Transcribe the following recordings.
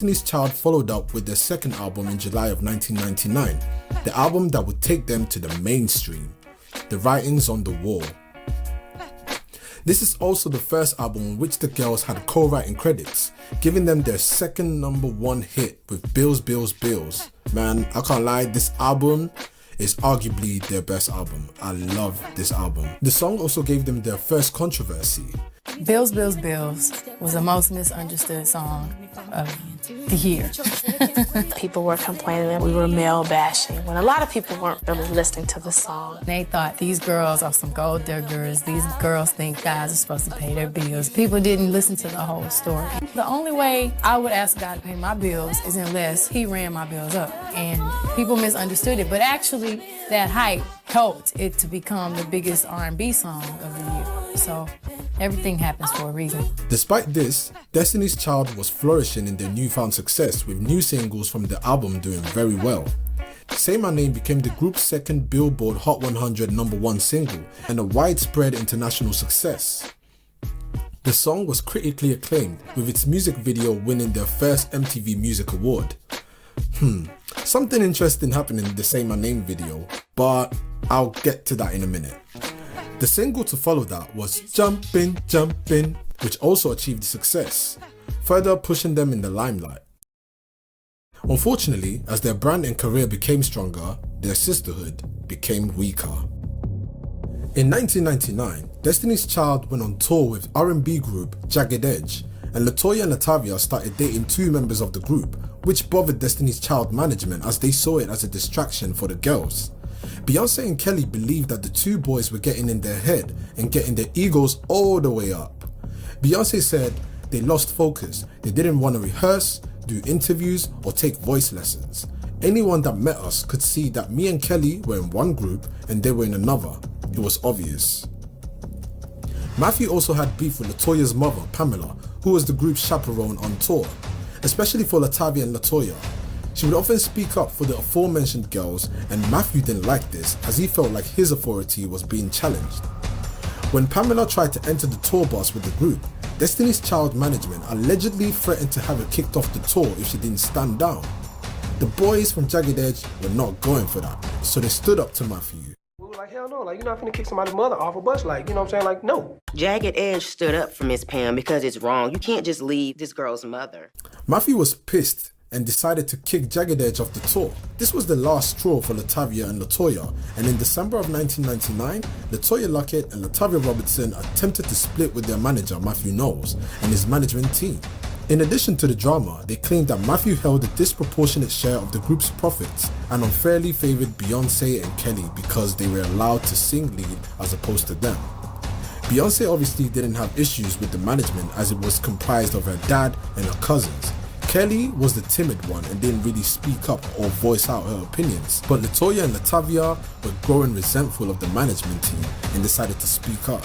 Destiny's Child followed up with their second album in July of 1999, the album that would take them to the mainstream, The Writings on the Wall. This is also the first album on which the girls had co-writing credits, giving them their second #1 hit with Bills, Bills, Bills. Man, I can't lie, this album is arguably their best album. I love this album. The song also gave them their first controversy. Bills, Bills, Bills was the most misunderstood song of the year. People were complaining that we were male bashing when a lot of people weren't really listening to the song. They thought these girls are some gold diggers. These girls think guys are supposed to pay their bills. People didn't listen to the whole story. The only way I would ask God to pay my bills is unless he ran my bills up. And people misunderstood it. But actually, that hype helped it to become the biggest R&B song of the year. So everything happens for a reason. Despite this, Destiny's Child was flourishing in their newfound success, with new singles from the album doing very well. Say My Name became the group's second Billboard Hot 100 #1 single and a widespread international success. The song was critically acclaimed, with its music video winning their first MTV Music Award. Something interesting happened in the Say My Name video, but I'll get to that in a minute. The single to follow that was Jumpin', Jumpin', which also achieved success, further pushing them in the limelight. Unfortunately, as their brand and career became stronger, their sisterhood became weaker. In 1999, Destiny's Child went on tour with R&B group Jagged Edge, and LeToya and LaTavia started dating two members of the group, which bothered Destiny's Child management as they saw it as a distraction for the girls. Beyoncé and Kelly believed that the two boys were getting in their head and getting their egos all the way up. Beyoncé said they lost focus, they didn't want to rehearse, do interviews or take voice lessons. Anyone that met us could see that me and Kelly were in one group and they were in another. It was obvious. Matthew also had beef with LeToya's mother, Pamela, who was the group's chaperone on tour, especially for LaTavia and LeToya. She would often speak up for the aforementioned girls, and Matthew didn't like this as he felt like his authority was being challenged. When Pamela tried to enter the tour bus with the group, Destiny's Child management allegedly threatened to have her kicked off the tour if she didn't stand down. The boys from Jagged Edge were not going for that, so they stood up to Matthew. We were like, hell no, like, you're not finna kick somebody's mother off a bus, like, you know what I'm saying, like, no. Jagged Edge stood up for Miss Pam because it's wrong. You can't just leave this girl's mother. Matthew was pissed and decided to kick Jagged Edge off the tour. This was the last straw for LaTavia and LeToya, and in December of 1999, LeToya Luckett and LaTavia Roberson attempted to split with their manager Matthew Knowles and his management team. In addition to the drama, they claimed that Matthew held a disproportionate share of the group's profits and unfairly favoured Beyoncé and Kelly because they were allowed to sing lead as opposed to them. Beyoncé obviously didn't have issues with the management as it was comprised of her dad and her cousins. Kelly was the timid one and didn't really speak up or voice out her opinions, but LeToya and LaTavia were growing resentful of the management team and decided to speak up.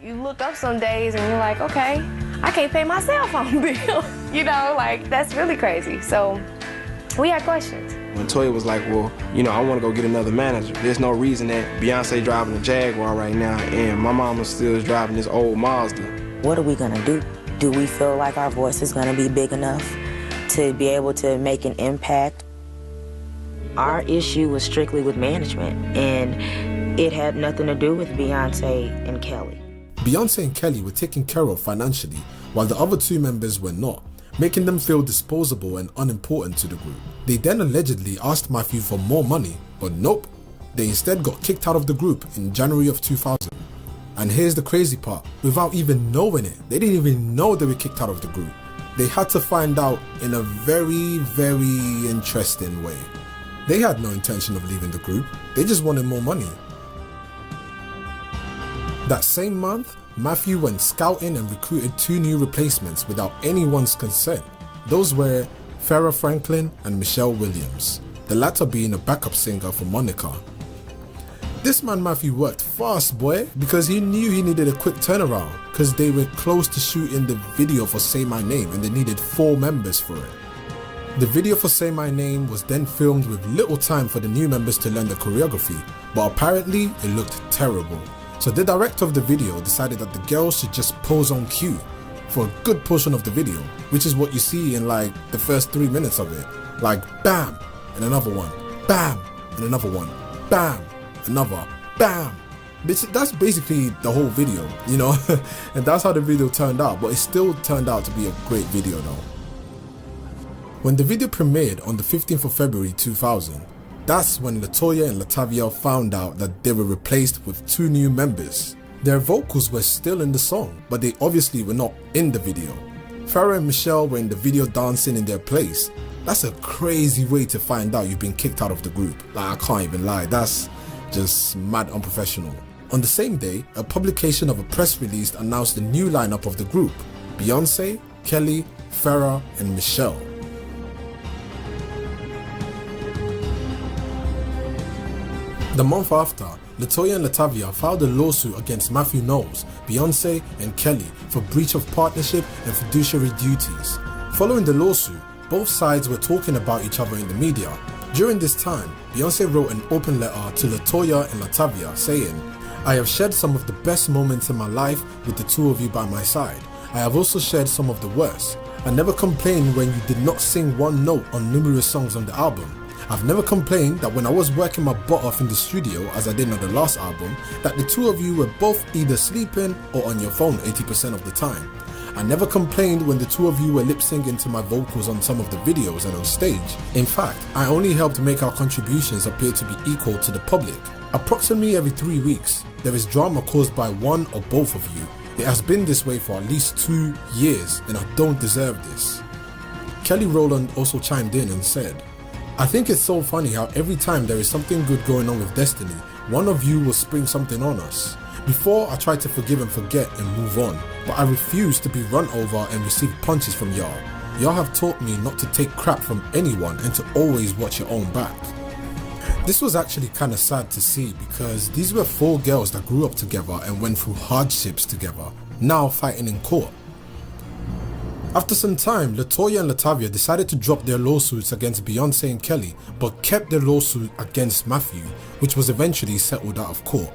You look up some days and you're like, okay, I can't pay my cell phone bill. You know, like, that's really crazy. So we had questions. When Toya was like, well, you know, I want to go get another manager. There's no reason that Beyonce driving a Jaguar right now and my mama still is driving this old Mazda. What are we gonna do? Do we feel like our voice is gonna be big enough to be able to make an impact? Our issue was strictly with management, and it had nothing to do with Beyoncé and Kelly. Beyoncé and Kelly were taken care of financially, while the other two members were not, making them feel disposable and unimportant to the group. They then allegedly asked Matthew for more money, but nope, they instead got kicked out of the group in January of 2000. And here's the crazy part, without even knowing it, they didn't even know they were kicked out of the group. They had to find out in a very, very interesting way. They had no intention of leaving the group, they just wanted more money. That same month, Matthew went scouting and recruited two new replacements without anyone's consent. Those were Farrah Franklin and Michelle Williams, the latter being a backup singer for Monica. This man Matthew worked fast, boy, because he knew he needed a quick turnaround because they were close to shooting the video for Say My Name and they needed 4 members for it. The video for Say My Name was then filmed with little time for the new members to learn the choreography, but apparently it looked terrible. So the director of the video decided that the girls should just pose on cue for a good portion of the video, which is what you see in like the first 3 minutes of it. Like bam, and another one, bam, and another one, bam, another, bam. That's basically the whole video, you know. And that's how the video turned out, but it still turned out to be a great video though. When the video premiered on the 15th of February 2000, that's when LeToya and LaTavia found out that they were replaced with 2 new members. Their vocals were still in the song, but they obviously were not in the video. Farrah and Michelle were in the video dancing in their place. That's a crazy way to find out you've been kicked out of the group. Like, I can't even lie, that's just mad unprofessional. On the same day, a publication of a press release announced the new lineup of the group: Beyoncé, Kelly, Farrah, and Michelle. The month after, LeToya and LaTavia filed a lawsuit against Matthew Knowles, Beyoncé, and Kelly for breach of partnership and fiduciary duties. Following the lawsuit, both sides were talking about each other in the media. During this time, Beyoncé wrote an open letter to LeToya and LaTavia saying, "I have shared some of the best moments in my life with the 2 of you by my side. I have also shared some of the worst. I never complained when you did not sing one note on numerous songs on the album. I've never complained that when I was working my butt off in the studio, as I did on the last album, that the 2 of you were both either sleeping or on your phone 80% of the time. I never complained when the 2 of you were lip syncing to my vocals on some of the videos and on stage. In fact, I only helped make our contributions appear to be equal to the public. Approximately every 3 weeks, there is drama caused by one or both of you. It has been this way for at least 2 years, and I don't deserve this." Kelly Rowland also chimed in and said, "I think it's so funny how every time there is something good going on with Destiny, one of you will spring something on us. Before, I tried to forgive and forget and move on, but I refuse to be run over and receive punches from y'all. Y'all have taught me not to take crap from anyone and to always watch your own back." This was actually kind of sad to see, because these were 4 girls that grew up together and went through hardships together, now fighting in court. After some time, LeToya and LaTavia decided to drop their lawsuits against Beyoncé and Kelly, but kept their lawsuit against Matthew, which was eventually settled out of court.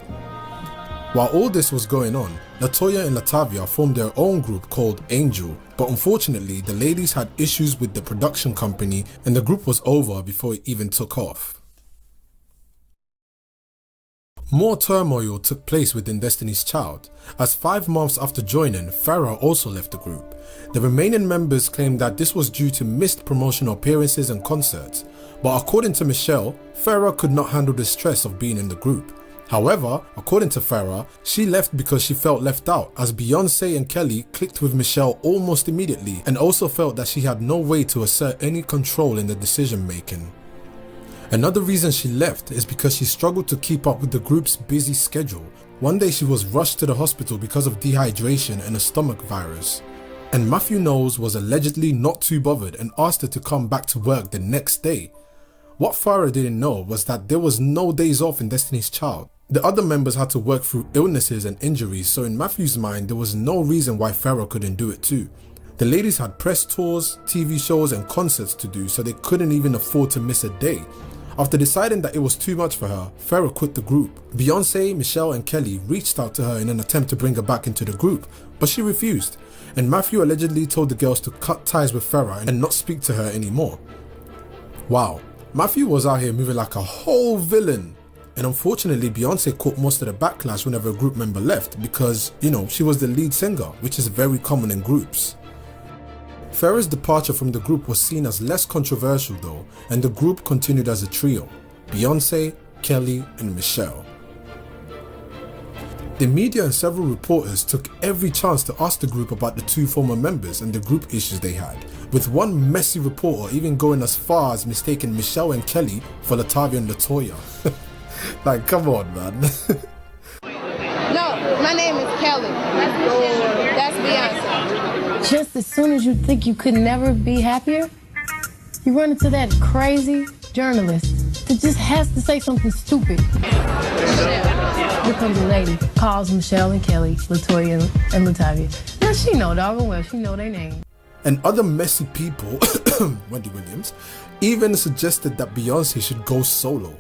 While all this was going on, LeToya and LaTavia formed their own group called Angel, but unfortunately the ladies had issues with the production company and the group was over before it even took off. More turmoil took place within Destiny's Child, as 5 months after joining, Farrah also left the group. The remaining members claimed that this was due to missed promotional appearances and concerts, but according to Michelle, Farrah could not handle the stress of being in the group. However, according to Farrah, she left because she felt left out, as Beyoncé and Kelly clicked with Michelle almost immediately and also felt that she had no way to assert any control in the decision making. Another reason she left is because she struggled to keep up with the group's busy schedule. One day she was rushed to the hospital because of dehydration and a stomach virus. And Matthew Knowles was allegedly not too bothered and asked her to come back to work the next day. What Farrah didn't know was that there was no days off in Destiny's Child. The other members had to work through illnesses and injuries, so in Matthew's mind there was no reason why Farrah couldn't do it too. The ladies had press tours, TV shows and concerts to do, so they couldn't even afford to miss a day. After deciding that it was too much for her, Farrah quit the group. Beyoncé, Michelle and Kelly reached out to her in an attempt to bring her back into the group, but she refused, and Matthew allegedly told the girls to cut ties with Farrah and not speak to her anymore. Wow, Matthew was out here moving like a whole villain, and unfortunately Beyoncé caught most of the backlash whenever a group member left because, you know, she was the lead singer, which is very common in groups. Farrah's departure from the group was seen as less controversial though, and the group continued as a trio: Beyoncé, Kelly and Michelle. The media and several reporters took every chance to ask the group about the 2 former members and the group issues they had, with one messy reporter even going as far as mistaking Michelle and Kelly for LaTavia and LeToya. Like, come on, man. No, my name is Kelly. That's Beyoncé. Just as soon as you think you could never be happier, you run into that crazy journalist that just has to say something stupid. Here comes a lady, calls Michelle and Kelly, LeToya and LaTavia. Now she know doggone well, she know their name. And other messy people, Wendy Williams, even suggested that Beyoncé should go solo.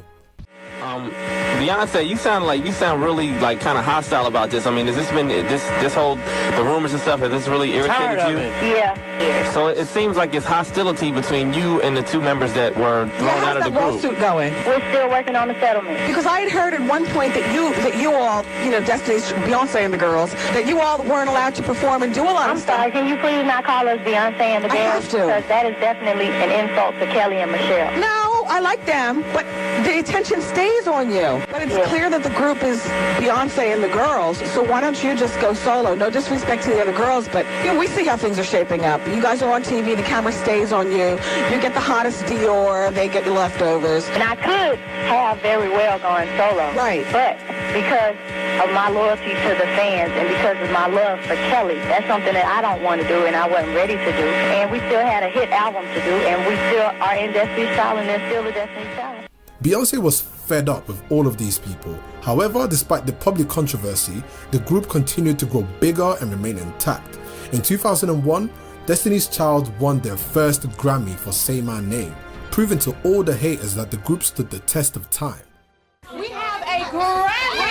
Beyonce, you sound really like kind of hostile about this. I mean, has this been this whole the rumors and stuff? Has this really irritated you? Yeah. So it seems like it's hostility between you and the two members that were thrown out of the group. How's that lawsuit going? We're still working on the settlement. Because I had heard at one point that you all, Destiny's Beyonce and the girls, that you all weren't allowed to perform and do a lot of stuff. I'm sorry, can you please not call us Beyoncé and the girls? I have to. Because that is definitely an insult to Kelly and Michelle. No, I like them, but the attention stays on you. But it's clear that the group is Beyonce and the girls, so why don't you just go solo? No disrespect to the other girls, but we see how things are shaping up. You guys are on TV, the camera stays on you. You get the hottest Dior, they get the leftovers. And I could have very well gone solo. Right. But because of my loyalty to the fans and because of my love for Kelly, that's something that I don't want to do and I wasn't ready to do. And we still had a hit album to do, and we still are in Destiny's Child, and they're still a Destiny's Child. Beyonce was fed up with all of these people. However, despite the public controversy, the group continued to grow bigger and remain intact. In 2001, Destiny's Child won their first Grammy for Say My Name, proving to all the haters that the group stood the test of time. We have a Grammy